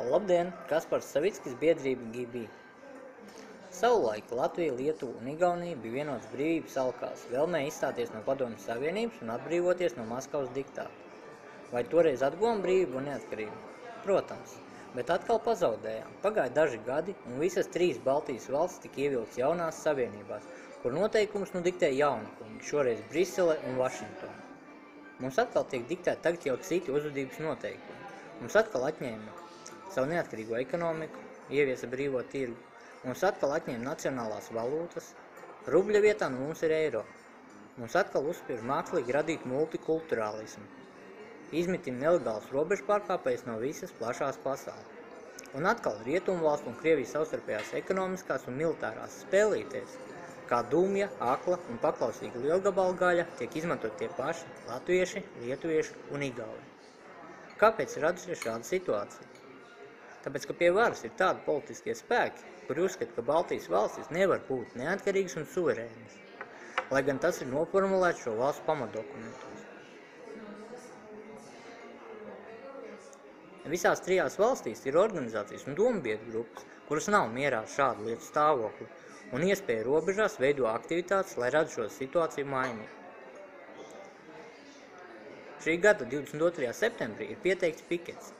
Labdien, Kaspars Savickis biedrība GB. Savulaik Latvija, Lietuva un Igaunija bija vienotas brīvības alkās, vēlmē izstāties no Padomju Savienības un atbrīvoties no Maskavas diktāta. Vai toreiz atguvām brīvību un neatkarību? Protams, bet atkal pazaudējām. Pagāja daži gadi un visas 3 Baltijas valstis tika ievilktas jaunās savienībās, kur noteikumus nu diktē jauni kungi, šoreiz Brisele un Vašingtona. Mums atkal tiek diktēti tagad jau citi uzvedības noteikumi. Mums atkal atņēma savu neatkarīgo ekonomiku, ieviesa brīvo tirgu. Mums atkal atņēma nacionālās valūtas, rubļa vietā nu mums ir eiro. Mums atkal uzspiež mākslīgi radīt multikulturālismu. Izmitina nelegāls robežu pārkāpējs no visas plašās pasaules. Un atkal Rietumvalstu un Krievijas savstarpējās ekonomiskās un militārās spēlītēs, kā dumja, akla un paklausīga lielgabalu gaļa, tiek izmantot tie paši latvieši, lietuvieši un igauni. Kāpēc ir radusies šāda situācija? Tāpēc, ka pie varas ir tādi politiskie spēki, kuri uzskata, ka Baltijas valstis nevar būt neatkarīgas un suverēnas, lai gan tas ir noformulēts šo valstu pamatdokumentos. Visās 3 valstīs ir organizācijas un dombiedru grupas, kuras nav mierā ar šādu lietu stāvokli un iespēja robežās veido aktivitātes, lai rada šo situāciju mainīt. Šī gada 22. septembrī ir pieteikts pikets.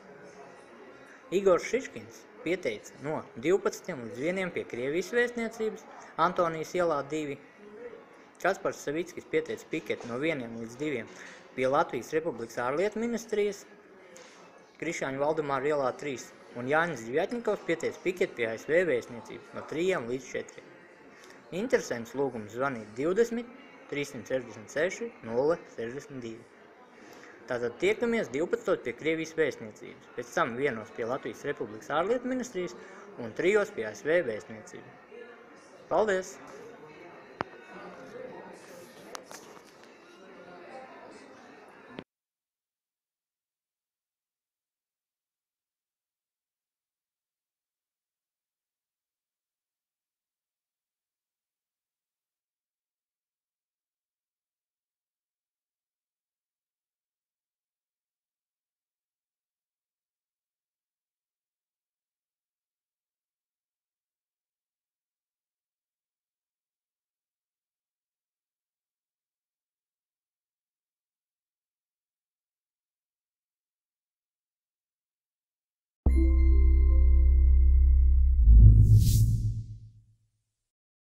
Igors Šiškins pieteica no 12 līdz 1 pie Krievijas vēstniecības, Antonijas ielā 2. Kaspars Savickis pieteica piketi no 1 līdz 2 pie Latvijas Republikas ārlietu ministrijas, Krišāņu Valdemāra ielā 3, un Jānis Dvjatņikovs pieteica piketi pie ASV vēstniecības no 3 līdz 4. Interesants lūgums zvanīt 20 366 062. Tātad tiekamies 12 pie Krievijas vēstniecības, pēc tam 1 pie Latvijas Republikas ārlietu ministrijas un 3 pie ASV vēstniecības. Paldies!